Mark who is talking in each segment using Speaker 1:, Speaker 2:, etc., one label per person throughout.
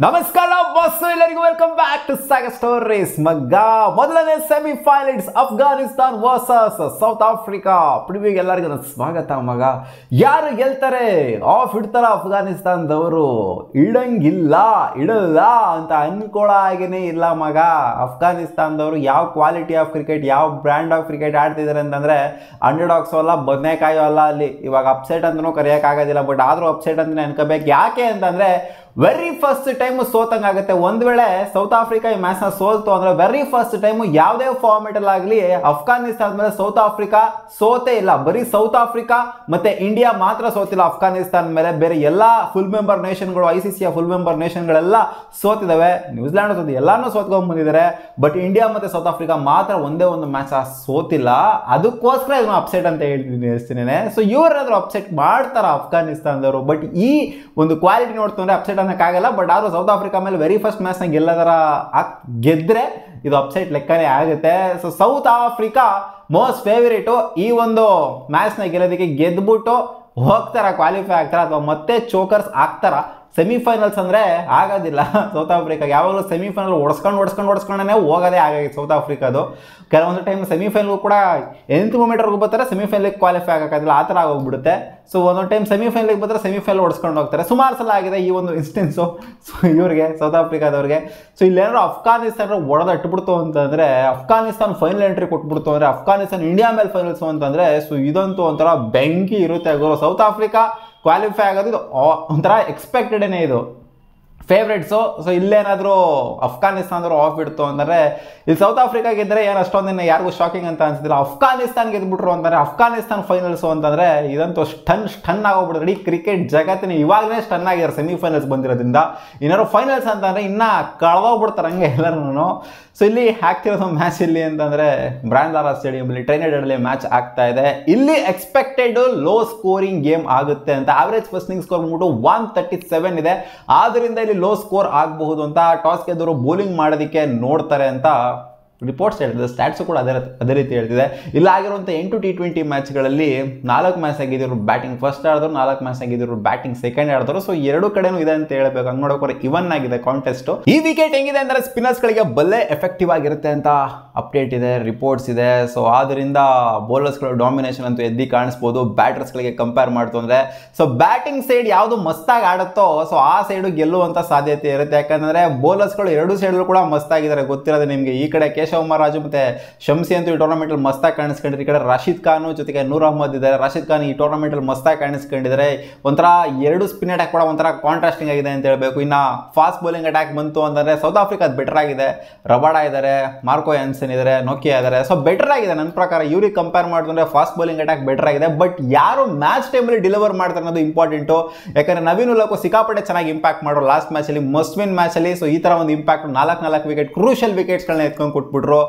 Speaker 1: ನಮಸ್ಕಾರ ಬಾಸ್, ಎಲ್ಲರಿಗೂ welcome back to Sagar stories. ಮಗ್ಗ ಮೊದಲನೇ semifinals Afghanistan versus South Africa ಪ್ರಿವ್ಯೂಗೆ ಎಲ್ಲರಿಗೂ ಸ್ವಾಗತ. ಮಗ ಯಾರು ಗೆಲ್ತಾರೆ, ಆಫ್ ಇಡ್ತಾರ ಅಫ್ಘಾನಿಸ್ತಾನದವರು? ಇಡಲ್ಲ ಅಂತ ಅನ್ಕೊಳ್ಳೋ ಹಾಗೇನೆ ಇಲ್ಲ ಮಗ. ಅಫ್ಘಾನಿಸ್ತಾನದವರು ಯಾವ ಕ್ವಾಲಿಟಿ ಆಫ್ ಕ್ರಿಕೆಟ್, ಯಾವ ಬ್ರ್ಯಾಂಡ್ ಆಫ್ ಕ್ರಿಕೆಟ್ ಆಡ್ತಿದ್ದಾರೆ ಅಂತಂದ್ರೆ ಅಂಡರ್ಡಾಗ್ಸು ಅಲ್ಲ, ಬದನೆಕಾಯೋ ಅಲ್ಲ. ಅಲ್ಲಿ ಇವಾಗ ಅಪ್ಸೆಟ್ ಅಂತಲೂ ಕರೆಯೋಕ್ಕಾಗೋದಿಲ್ಲ, ಬಟ್ ಆದರೂ ಅಪ್ಸೆಟ್ ಅಂತಲೇ ಅನ್ಕೋಬೇಕು. ಯಾಕೆ ಅಂತಂದ್ರೆ ವೆರಿ ಫಸ್ಟ್ ಟೈಮ್ ಸೋತಂಗಾಗುತ್ತೆ. ಒಂದು ವೇಳೆ ಸೌತ್ ಆಫ್ರಿಕಾ ಈ ಮ್ಯಾಚ್ನ ಸೋಲ್ತು ಅಂದ್ರೆ ವೆರಿ ಫಸ್ಟ್ ಟೈಮ್ ಯಾವುದೇ ಫಾರ್ಮೆಟ್ ಅಲ್ಲಿ ಆಗಲಿ ಅಫ್ಘಾನಿಸ್ತಾನ ಮೇಲೆ ಸೌತ್ ಆಫ್ರಿಕಾ ಸೋತೇ ಇಲ್ಲ. ಬರೀ ಸೌತ್ ಆಫ್ರಿಕಾ ಮತ್ತೆ ಇಂಡಿಯಾ ಮಾತ್ರ ಸೋತಿಲ್ಲ ಅಫ್ಘಾನಿಸ್ತಾನ ಮೇಲೆ. ಬೇರೆ ಎಲ್ಲಾ ಫುಲ್ ಮೆಂಬರ್ ನೇಷನ್ಗಳು, ICCಯ ಫುಲ್ ಮೆಂಬರ್ ನೇಷನ್ಗಳೆಲ್ಲ ಸೋತಿದ್ದಾವೆ. ನ್ಯೂಜಿಲ್ಯಾಂಡ್ ಸೋತಿ ಎಲ್ಲಾನು ಸೋತ್ಕೊಂಡ್ ಬಂದಿದ್ದಾರೆ. ಬಟ್ ಇಂಡಿಯಾ ಮತ್ತೆ ಸೌತ್ ಆಫ್ರಿಕಾ ಮಾತ್ರ ಒಂದೇ ಒಂದು ಮ್ಯಾಚ್ ಸೋತಿಲ್ಲ. ಅದಕ್ಕೋಸ್ಕರ ಇದನ್ನು ಅಪ್ಸೆಟ್ ಅಂತ ಹೇಳ್ತೀನಿ ಅಷ್ಟೇನೆ. ಸೊ ಇವರೇನಾದ್ರು ಅಪ್ಸೆಟ್ ಮಾಡ್ತಾರ ಅಫ್ಘಾನಿಸ್ತಾನದವರು? ಬಟ್ ಈ ಒಂದು ಕ್ವಾಲಿಟಿ ನೋಡ್ತಂದ್ರೆ ಅಪ್ಸೆಟ್ ಅನ್ನಕ್ಕಾಗಲ್ಲ. ಬಟ್ ಆದ್ರೂ ಸೌತ್ ಆಫ್ರಿಕಾ ಮೇಲೆ ವೆರಿ ಫಸ್ಟ್ ಮ್ಯಾಚ್ ನ ಗೆದ್ರೆ ಇದು ಅಪ್ಸೆಟ್ ಲೆಕ್ಕನೇ ಆಗುತ್ತೆ. So south Africa most favourite. ಈ ಒಂದು ಮ್ಯಾಚ್ ನ ಗೆಲ್ಲೋದಕ್ಕೆ ಗೆದ್ಬಿಟ್ಟು ಹೋಗ್ತಾರ, ಕ್ವಾಲಿಫೈ ಆಗ್ತಾರ ಅಥವಾ ಮತ್ತೆ ಚೋಕರ್ಸ್ ಆಗ್ತಾರ. ಸೆಮಿಫೈನಲ್ಸ್ ಅಂದ್ರೆ ಆಗೋದಿಲ್ಲ ಸೌತ್ ಆಫ್ರಿಕಾ. ಯಾವಾಗಲೂ ಸೆಮಿಫೈನಲ್ ಓಡಿಸ್ಕೊಂಡೇ ಹೋಗೋದೇ ಆಗಾಗಿತ್ತು ಸೌತ್ ಆಫ್ರಿಕಾದು. ಕೆಲವೊಂದು ಟೈಮ್ ಸೆಮಿಫೈನಲ್ ಕೂಡ 8th ಮೂಮೆಂಟ್ವರೆಗೂ ಬರ್ತಾರೆ, ಸೆಮಿಫೈನಲ್ಗೆ ಕ್ವಾಲಿಫೈ ಆಗೋಕ್ಕಾಗಿಲ್ಲ, ಆ ಥರ ಆಗೋಗ್ಬಿಡುತ್ತೆ. ಸೊ ಒಂದೊಂದು ಟೈಮ್ ಸೆಮಿಫೈನಲ್ಗೆ ಬರ್ತಾರೆ, ಸೆಮಿಫೈನಲ್ ಓಡಿಸ್ಕೊಂಡು ಹೋಗ್ತಾರೆ. ಸುಮಾರು ಸಲ ಆಗಿದೆ ಈ ಒಂದು ಇನ್ಸ್ಟೆನ್ಸು ಇವ್ರಿಗೆ, ಸೌತ್ ಆಫ್ರಿಕಾದವ್ರಿಗೆ. ಸೊ ಇಲ್ಲೇನಾದ್ರು ಅಫ್ಘಾನಿಸ್ತಾನ ಒಡೆದಟ್ಬಿಡ್ತು ಅಂತಂದ್ರೆ, ಅಫ್ಘಾನಿಸ್ತಾನ ಫೈನಲ್ ಎಂಟ್ರಿ ಕೊಟ್ಬಿಡ್ತು ಅಂದ್ರೆ, ಅಫ್ಘಾನಿಸ್ತಾನ ಇಂಡಿಯಾ ಮೇಲೆ ಫೈನಲ್ಸು ಅಂತಂದ್ರೆ, ಸೊ ಇದಂತೂ ಒಂಥರ ಬೆಂಕಿ ಇರುತ್ತೆ ಗುರು. ಸೌತ್ ಆಫ್ರಿಕಾ ಕ್ವಾಲಿಫೈ ಆಗೋದು ಇದು ಒಂಥರ ಎಕ್ಸ್ಪೆಕ್ಟೆಡೇನೆ, ಇದು ಫೇವ್ರೇಟ್ಸು. ಸೊ ಇಲ್ಲೇನಾದರೂ ಅಫ್ಘಾನಿಸ್ತಾನದವರು ಆಫ್ ಬಿಡ್ತು ಅಂದರೆ, ಇಲ್ಲಿ ಸೌತ್ ಆಫ್ರಿಕಾ ಗೆದ್ದರೆ ಏನು ಅಷ್ಟೊಂದಿನ ಯಾರಿಗೂ ಶಾಕಿಂಗ್ ಅಂತ ಅನ್ಸಿಲ್ಲ. ಅಫ್ಘಾನಿಸ್ತಾನ ಗೆದ್ಬಿಟ್ರು ಅಂತಂದರೆ, ಅಫ್ಘಾನಿಸ್ತಾನ ಫೈನಲ್ಸು ಅಂತಂದರೆ ಇದಂತೂ ಸ್ಟನ್ ಆಗೋಗ್ಬಿಡುತ್ತೆ. ಇಡೀ ಕ್ರಿಕೆಟ್ ಜಗತ್ತಿನ ಇವಾಗಲೇ ಸ್ಟನ್ ಆಗಿದ್ದಾರೆ ಸೆಮಿಫೈನಲ್ಸ್ ಬಂದಿರೋದ್ರಿಂದ. ಏನಾದ್ರು ಫೈನಲ್ಸ್ ಅಂತಂದರೆ ಇನ್ನೂ ಕಳೆದೋಗ್ಬಿಡ್ತಾರೆ ಹಂಗೆ ಎಲ್ಲರೂ. ಸೊ ಇಲ್ಲಿ ಆಗ್ತಿರೋದು ಮ್ಯಾಚ್ ಇಲ್ಲಿ ಅಂತಂದರೆ ಬ್ರಾಂಡ್ ಲಾರಾ ಸ್ಟೇಡಿಯಂಲ್ಲಿ ಟ್ರೈನೆಡಲ್ಲಿ ಮ್ಯಾಚ್ ಆಗ್ತಾ ಇದೆ. ಇಲ್ಲಿ ಎಕ್ಸ್ಪೆಕ್ಟೆಡ್ ಲೋ ಸ್ಕೋರಿಂಗ್ ಗೇಮ್ ಆಗುತ್ತೆ ಅಂತ. ಆವರೇಜ್ ಫಸ್ಟಿಂಗ್ ಸ್ಕೋರ್ ಬಂದ್ಬಿಟ್ಟು 137 ಇದೆ. ಆದ್ದರಿಂದ ಇಲ್ಲಿ ಲೋ ಸ್ಕೋರ್ ಆಗಬಹುದು ಅಂತ. ಟಾಸ್ ಗೆದ್ದವರು ಬೌಲಿಂಗ್ ಮಾಡೋದಕ್ಕೆ ನೋಡ್ತಾರೆ ಅಂತ ರಿಪೋರ್ಟ್ಸ್ ಹೇಳ್ತಿದೆ. ಸ್ಟ್ಯಾಟ್ಸು ಕೂಡ ಅದೇ ರೀತಿ ಹೇಳ್ತಿದೆ. ಇಲ್ಲ ಆಗಿರುವಂಥ 8 T20 ಮ್ಯಾಚ್ಗಳಲ್ಲಿ 4 ಮ್ಯಾಚ್ ಆಗಿದ್ರು ಬ್ಯಾಟಿಂಗ್ ಫಸ್ಟ್ ಆಡಿದ್ರು, 4 ಮ್ಯಾಚ್ ಆಗಿದ್ರು ಬ್ಯಾಟಿಂಗ್ ಸೆಕೆಂಡ್ ಆಡಿದ್ರು. ಸೊ ಎರಡು ಕಡೆನೂ ಇದೆ ಅಂತ ಹೇಳ್ಬೇಕು. ಹಂಗೆ ನೋಡೋಕೆ ಇವನ್ ಆಗಿದೆ ಕಾಂಟೆಸ್ಟ್. ಈ ವಿಕೆಟ್ ಹೆಂಗಿದೆ ಅಂದರೆ ಸ್ಪಿನ್ನರ್ಸ್ಗಳಿಗೆ ಬಲ್ಲೆ ಎಫೆಕ್ಟಿವ್ ಆಗಿರುತ್ತೆ ಅಂತ ಅಪ್ಡೇಟ್ ಇದೆ, ರಿಪೋರ್ಟ್ಸ್ ಇದೆ. ಸೊ ಆದ್ದರಿಂದ ಬೌಲರ್ಸ್ಗಳು ಡಾಮಿನೇಷನ್ ಅಂತೂ ಎದ್ದು ಕಾಣಿಸ್ಬೋದು ಬ್ಯಾಟರ್ಸ್ಗಳಿಗೆ ಕಂಪೇರ್ ಮಾಡ್ತು ಅಂದರೆ. ಸೊ ಬ್ಯಾಟಿಂಗ್ ಸೈಡ್ ಯಾವುದು ಮಸ್ತಾಗಿ ಆಡುತ್ತೋ ಸೊ ಆ ಸೈಡು ಗೆಲ್ಲುವಂಥ ಸಾಧ್ಯತೆ ಇರುತ್ತೆ. ಯಾಕಂದರೆ ಬೌಲರ್ಸ್ಗಳು ಎರಡು ಸೈಡ್ಗಳು ಕೂಡ ಮಸ್ತಾಗಿದ್ದಾರೆ, ಗೊತ್ತಿರೋದು ನಿಮಗೆ. ಈ ಕಡೆ ಕೇಶವ್ ಮಹಾರಾಜು ಮತ್ತೆ ಶಂಸಿ ಅಂತೂ ಈ ಟೂರ್ನಮೆಂಟ್ ಅಲ್ಲಿ ಮಸ್ತಾಗಿ ಕಾಣಿಸ್ಕೊಂಡಿದ್ದಾರೆ. ಈ ಕಡೆ ರಾಶಿದ್ ಖಾನ್ ಜೊತೆಗೆ ನೂರ್ ಅಹ್ಮದ್ ಇದ್ದಾರೆ. ರಾಶಿದ್ ಖಾನ್ ಈ ಟೂರ್ನಮೆಂಟ್ ಅಲ್ಲಿ ಮಸ್ತಾಗಿ ಕಾಣಿಸ್ಕೊಂಡಿದ್ದಾರೆ. ಒಂಥರ ಎರಡು ಸ್ಪಿನ್ ಅಟ್ಯಾಕ್ ಕೂಡ ಒಂಥರ ಕಾಂಟ್ರಾಸ್ಟಿಂಗ್ ಆಗಿದೆ ಅಂತ ಹೇಳ್ಬೇಕು. ಇನ್ನ ಫಾಸ್ಟ್ ಬೌಲಿಂಗ್ ಅಟ್ಯಾಕ್ ಬಂತು ಅಂತಂದ್ರೆ ಸೌತ್ ಆಫ್ರಿಕಾ ಬೆಟರ್ ಆಗಿದೆ. ರಬಾಡಾ ಇದ್ದಾರೆ, ಮಾರ್ಕೋ ಯಾನ್ಸನ್ ಇದ್ದಾರೆ, ನೋಕಿಯಾ ಇದ್ದಾರೆ. ಸೊ ಬೆಟರ್ ಆಗಿದೆ ನನ್ನ ಪ್ರಕಾರ. ಇವ್ರಿಗೆ ಕಂಪೇರ್ ಮಾಡಿದ್ರೆ ಫಾಸ್ಟ್ ಬೌಲಿಂಗ್ ಅಟ್ಯಾಕ್ ಬೆಟರ್ ಆಗಿದೆ. ಬಟ್ ಯಾರು ಮ್ಯಾಚ್ ಟೈಮಲ್ಲಿ ಡೆಲಿವರ್ ಮಾಡ್ತಾರೆ ಅನ್ನೋದು ಇಂಪಾರ್ಟೆಂಟು. ಯಾಕಂದ್ರೆ ನವೀನ್ ಉಲ್ಲಕ್ಕೂ ಸಿಕ್ಕಾಪಟ್ಟೆ ಚೆನ್ನಾಗಿ ಇಂಪ್ಯಾಕ್ಟ್ ಮಾಡೋರು ಲಾಸ್ಟ್ ಮ್ಯಾಚ್ ಅಲ್ಲಿ, ಮಸ್ಟ್ ವಿನ್ ಮ್ಯಾಚ್ ಅಲ್ಲಿ. ಸೊ ಈ ತರ ಒಂದು ಇಂಪ್ಯಾಕ್ಟ್ 4 ವಿಕೆಟ್ ಕ್ರೂಷಿಯಲ್ ವಿಕೆಟ್ಸ್ಗಳನ್ನ ಎತ್ಕೊಂಡು ಕೊಟ್ಬಿಟ್ರು.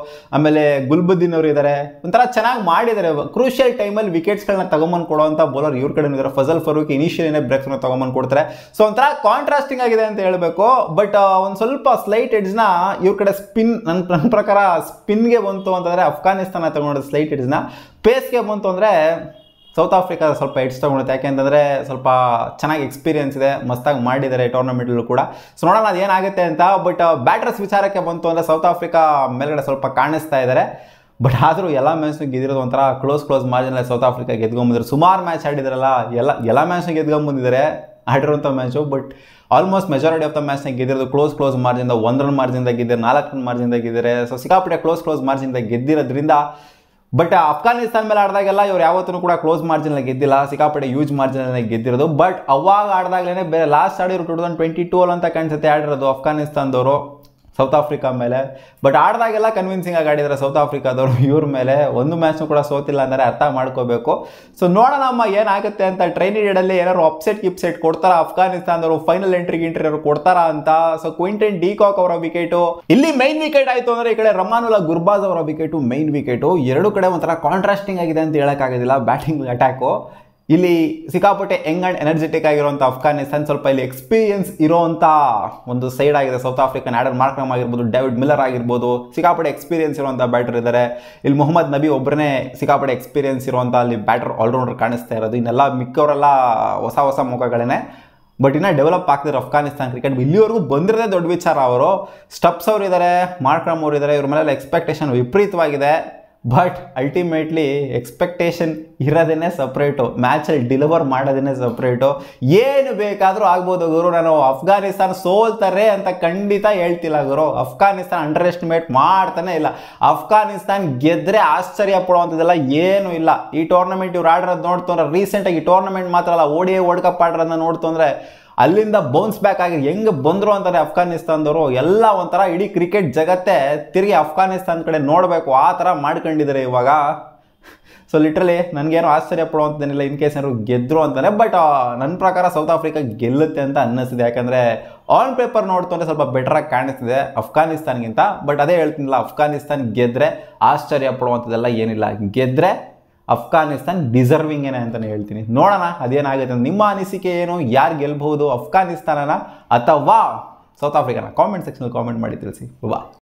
Speaker 1: ಆಮೇಲೆ ಗುಲ್ಬುದ್ದೀನ್ ಅವರು ಇದ್ದಾರೆ, ಒಂಥರ ಚೆನ್ನಾಗಿ ಮಾಡಿದ್ದಾರೆ. ಕ್ರೂಷಿಯಲ್ ಟೈಮಲ್ಲಿ ವಿಕೆಟ್ಸ್ಗಳನ್ನ ತಗೊಂಬಂದು ಕೊಡುವಂಥ ಬೌಲರ್ ಇವ್ರ ಕಡೆ ಇದ್ದಾರೆ. ಫಜಲ್ ಫರೂಕ್ ಇನಿಷಿಯಲ್ ಬ್ರೇಕ್ಸ್ನ ತಗೊಂಬಂದು ಕೊಡ್ತಾರೆ. ಸೊ ಒಂಥರ ಕಾಂಟ್ರಾಸ್ಟಿಂಗ್ ಆಗಿದೆ ಅಂತ ಹೇಳಬೇಕು. ಬಟ್ ಒಂದು ಸ್ವಲ್ಪ ಸ್ಲೈಟ್ ಎಡ್ಜ್ನ ಇವ್ರ ಕಡೆ ಸ್ಪಿನ್, ನನ್ನ ಪ್ರಕಾರ ಸ್ಪಿನ್ಗೆ ಬಂತು ಅಂತಂದರೆ ಅಫ್ಘಾನಿಸ್ತಾನ ತಗೊಂಡು ಸ್ಲೈಟ್ ಎಡ್ಜ್ನ, ಪೇಸ್ಗೆ ಬಂತು ಅಂದರೆ ಸೌತ್ ಆಫ್ರಿಕಾ ಸ್ವಲ್ಪ ಎಡ್ಸ್ ತಗೊಳುತ್ತೆ. ಯಾಕೆಂತಂದರೆ ಸ್ವಲ್ಪ ಚೆನ್ನಾಗಿ ಎಕ್ಸ್ಪೀರಿಯನ್ಸ್ ಇದೆ, ಮಸ್ತಾಗಿ ಮಾಡಿದ್ದಾರೆ ಟೂರ್ನಮೆಂಟಲ್ಲೂ ಕೂಡ. ಸೊ ನೋಡೋಣ ಅದು ಏನಾಗುತ್ತೆ ಅಂತ. ಬಟ್ ಬ್ಯಾಟರ್ಸ್ ವಿಚಾರಕ್ಕೆ ಬಂತು ಅಂದರೆ ಸೌತ್ ಆಫ್ರಿಕಾ ಮೇಲ್ಗಡೆ ಸ್ವಲ್ಪ ಕಾಣಿಸ್ತಾ ಇದ್ದಾರೆ. ಬಟ್ ಆದರೂ ಎಲ್ಲ ಮ್ಯಾಚ್ನು ಗೆದ್ದಿರೋದು ಒಂಥರ ಕ್ಲೋಸ್ ಮಾರ್ಜಿನಲ್ಲಿ ಸೌತ್ ಆಫ್ರಿಕಾ ಗೆದ್ಕೊಂಬಂದಿದ್ದಾರೆ. ಸುಮಾರು ಮ್ಯಾಚ್ ಆಡಿದಾರಲ್ಲ, ಎಲ್ಲ ಮ್ಯಾಚ್ನ ಗೆದ್ಕೊಂಬಂದಿದ್ದಾರೆ ಆಡಿರೋಂಥ match. But almost majority of the ಮ್ಯಾಚ್ನ ಗೆದ್ದಿರೋದು ಕ್ಲೋಸ್ ಮಾರ್ಜಿಂದ, 1 ರನ್ ಮಾರ್ಜಿಂದ ಗೆದ್ದಿದ್ದಾರೆ, 4 ರನ್ ಮಾರ್ಜಿಂದ ಗೆದ್ದಿದ್ದಾರೆ. ಸೊ ಸಿಕ್ಕಾಪಟ್ಟೆ ಕ್ಲೋಸ್ ಮಾರ್ಜಿಂದ ಗೆದ್ದಿರೋದ್ರಿಂದ. ಬಟ್ ಅಫ್ಘಾನಿಸ್ತಾನ ಮೇಲೆ ಆಡಿದಾಗೆಲ್ಲ ಇವ್ರು ಯಾವತ್ತೂ ಕೂಡ ಕ್ಲೋಸ್ ಮಾರ್ಜಿನಲ್ಲಿ ಗೆದ್ದಿಲ್ಲ, ಸಿಕ್ಕಾಪಟ್ಟೆ ಯೂಜ್ ಮಾರ್ಜಿನಲ್ಲಿ ಗೆದ್ದಿರೋದು. ಬಟ್ ಅವಾಗ ಆಡಿದಾಗಲೇ ಬೇರೆ ಲಾಸ್ಟ್ ಆಡಿರೋ 2022 ಅಂತ ಕಾಣಿಸುತ್ತೆ ಆಡಿರೋದು ಅಫ್ಘಾನಿಸ್ತಾನದವರು ಸೌತ್ ಆಫ್ರಿಕಾ ಮೇಲೆ. ಬಟ್ ಆಡಿದಾಗೆಲ್ಲ ಕನ್ವಿನ್ಸಿಂಗ್ ಆಗಿ ಆಡಿದ್ದಾರೆ ಸೌತ್ ಆಫ್ರಿಕಾದವರು ಇವ್ರ ಮೇಲೆ. ಒಂದು ಮ್ಯಾಚ್ನು ಕೂಡ ಸೋತಿಲ್ಲ ಅಂದರೆ ಅರ್ಥ ಮಾಡ್ಕೋಬೇಕು. ಸೊ ನೋಡೋಣ ಅಮ್ಮ ಏನಾಗುತ್ತೆ ಅಂತ. ಟ್ರೈನಿಡಲ್ಲಿ ಏನಾದ್ರು ಅಪ್ಸೆಟ್ ಕೊಡ್ತಾರ ಅಫ್ಘಾನಿಸ್ತಾನದವರು, ಫೈನಲ್ ಎಂಟ್ರಿ ಅವರು ಕೊಡ್ತಾರಾ ಅಂತ. ಸೊ ಕ್ವಿಂಟನ್ ಡಿ ಕಾಕ್ ಅವರ ವಿಕೆಟು ಇಲ್ಲಿ ಮೈನ್ ವಿಕೆಟ್ ಆಯಿತು ಅಂದರೆ, ಈ ಕಡೆ ರಮಾನುಲ್ಲಾ ಗುರ್ಬಾಜ್ ಅವರ ವಿಕೆಟು ಮೈನ್ ವಿಕೆಟು. ಎರಡು ಕಡೆ ಒಂಥರ ಕಾಂಟ್ರಾಸ್ಟಿಂಗ್ ಆಗಿದೆ ಅಂತ ಹೇಳೋಕ್ಕಾಗೋದಿಲ್ಲ ಬ್ಯಾಟಿಂಗ್ ಅಟ್ಯಾಕು. ಇಲ್ಲಿ ಸಿಕ್ಕಾಪಟ್ಟೆ ಯಂಗ್ ಆ್ಯಂಡ್ ಎನರ್ಜೆಟಿಕ್ ಆಗಿರುವಂಥ ಅಫ್ಘಾನಿಸ್ತಾನ ಸ್ವಲ್ಪ ಇಲ್ಲಿ ಎಕ್ಸ್ಪೀರಿಯನ್ಸ್ ಇರೋವಂಥ ಒಂದು ಸೈಡ್ ಆಗಿದೆ. ಸೌತ್ ಆಫ್ರಿಕನ್ ಆಡರ್ ಮಾರ್ಕ್ರಮ್ ಆಗಿರ್ಬೋದು, ಡೇವಿಡ್ ಮಿಲ್ಲರ್ ಆಗಿರ್ಬೋದು, ಸಿಕ್ಕಾಪಟ್ಟೆ ಎಕ್ಸ್ಪೀರಿಯನ್ಸ್ ಇರುವಂಥ ಬ್ಯಾಟರ್ ಇದ್ದಾರೆ. ಇಲ್ಲಿ ಮೊಹಮ್ಮದ್ ನಬಿ ಒಬ್ಬರೇ ಸಿಕ್ಕಾಪಟ್ಟೆ ಎಕ್ಸ್ಪೀರಿಯನ್ಸ್ ಇರುವಂಥ ಅಲ್ಲಿ ಬ್ಯಾಟರ್ ಆಲ್ರೌಂಡರ್ ಕಾಣಿಸ್ತಾ ಇರೋದು. ಇನ್ನೆಲ್ಲ ಮಿಕ್ಕವರೆಲ್ಲ ಹೊಸ ಮುಖಗಳೇ. ಬಟ್ ಇನ್ನೂ ಡೆವಲಪ್ ಆಗ್ತಿದ್ದಾರೆ ಅಫ್ಘಾನಿಸ್ತಾನ್ ಕ್ರಿಕೆಟ್. ಇಲ್ಲಿವರೆಗೂ ಬಂದಿರೋದೇ ದೊಡ್ಡ ವಿಚಾರ. ಅವರು ಸ್ಟಪ್ಸ್ ಅವರು ಇದ್ದಾರೆ, ಮಾರ್ಕ್ರಮ್ ಅವರು ಇದ್ದಾರೆ, ಇವ್ರ ಮೇಲೆ ಎಕ್ಸ್ಪೆಕ್ಟೇಷನ್ ವಿಪರೀತವಾಗಿದೆ. ಬಟ್ ಅಲ್ಟಿಮೇಟ್ಲಿ ಎಕ್ಸ್ಪೆಕ್ಟೇಷನ್ ಇರೋದೇ ಸಪ್ರೇಟು, ಮ್ಯಾಚಲ್ಲಿ ಡೆಲಿವರ್ ಮಾಡೋದೇ ಸಪ್ರೇಟು. ಏನು ಬೇಕಾದರೂ ಆಗ್ಬೋದು ಗುರು. ನಾನು ಅಫ್ಘಾನಿಸ್ತಾನ ಸೋಲ್ತಾರೆ ಅಂತ ಖಂಡಿತ ಹೇಳ್ತಿಲ್ಲ ಗುರು. ಅಫ್ಘಾನಿಸ್ತಾನ ಅಂಡರ್ ಎಸ್ಟಿಮೇಟ್ ಮಾಡ್ತಾನೆ ಇಲ್ಲ. ಅಫ್ಘಾನಿಸ್ತಾನ್ ಗೆದ್ದರೆ ಆಶ್ಚರ್ಯ ಪಡುವಂಥದ್ದೆಲ್ಲ ಏನೂ ಇಲ್ಲ. ಈ ಟೂರ್ನಮೆಂಟ್ ಇವ್ರು ಆಡಿರೋದು ನೋಡ್ತು ಅಂದರೆ, ರೀಸೆಂಟಾಗಿ ಈ ಟೂರ್ನಮೆಂಟ್ ಮಾತ್ರ ಅಲ್ಲ, ODI ವರ್ಲ್ಡ್ ಕಪ್ ಆಡಿರೋದನ್ನ ನೋಡ್ತು ಅಂದರೆ ಅಲ್ಲಿಂದ ಬೌನ್ಸ್ ಬ್ಯಾಕ್ ಆಗಿ ಹೆಂಗೆ ಬಂದರು ಅಂತಾರೆ ಅಫ್ಘಾನಿಸ್ತಾನದವರು. ಎಲ್ಲ ಒಂಥರ ಇಡೀ ಕ್ರಿಕೆಟ್ ಜಗತ್ತೇ ತಿರುಗಿ ಅಫ್ಘಾನಿಸ್ತಾನ ಕಡೆ ನೋಡಬೇಕು ಆ ಥರ ಮಾಡ್ಕೊಂಡಿದ್ದಾರೆ ಇವಾಗ. ಸೊ ಲಿಟ್ರಲಿ ನನಗೇನು ಆಶ್ಚರ್ಯ ಪಡುವಂಥದ್ದೇನಿಲ್ಲ ಇನ್ ಕೇಸ್ ಏನಾದ್ರು ಗೆದ್ದರು ಅಂತಾನೆ. ಬಟ್ ನನ್ನ ಪ್ರಕಾರ ಸೌತ್ ಆಫ್ರಿಕಾ ಗೆಲ್ಲುತ್ತೆ ಅಂತ ಅನ್ನಿಸ್ತಿದೆ. ಯಾಕಂದರೆ ಆನ್ ಪೇಪರ್ ನೋಡ್ತು ಅಂದರೆ ಸ್ವಲ್ಪ ಬೆಟರಾಗಿ ಕಾಣಿಸ್ತಿದೆ ಅಫ್ಘಾನಿಸ್ತಾನ್ಗಿಂತ. ಬಟ್ ಅದೇ ಹೇಳ್ತೀನಿಲ್ಲ, ಅಫ್ಘಾನಿಸ್ತಾನ್ ಗೆದ್ದರೆ ಆಶ್ಚರ್ಯ ಪಡುವಂಥದ್ದೆಲ್ಲ ಏನಿಲ್ಲ. ಗೆದ್ದರೆ ಅಫ್ಘಾನಿಸ್ತಾನ್ ಡಿಸರ್ವಿಂಗ್ ಏನೇ ಅಂತಲೇ ಹೇಳ್ತೀನಿ. ನೋಡೋಣ ಅದೇನಾಗುತ್ತೆ. ನಿಮ್ಮ ಅನಿಸಿಕೆ ಏನು? ಯಾರು ಗೆಲ್ಬಹುದು, ಅಫ್ಘಾನಿಸ್ತಾನನ ಅಥವಾ ಸೌತ್ ಆಫ್ರಿಕಾನ? ಕಾಮೆಂಟ್ ಸೆಕ್ಷನಲ್ಲಿ ಕಾಮೆಂಟ್ ಮಾಡಿ ತಿಳಿಸಿ. ವಾ.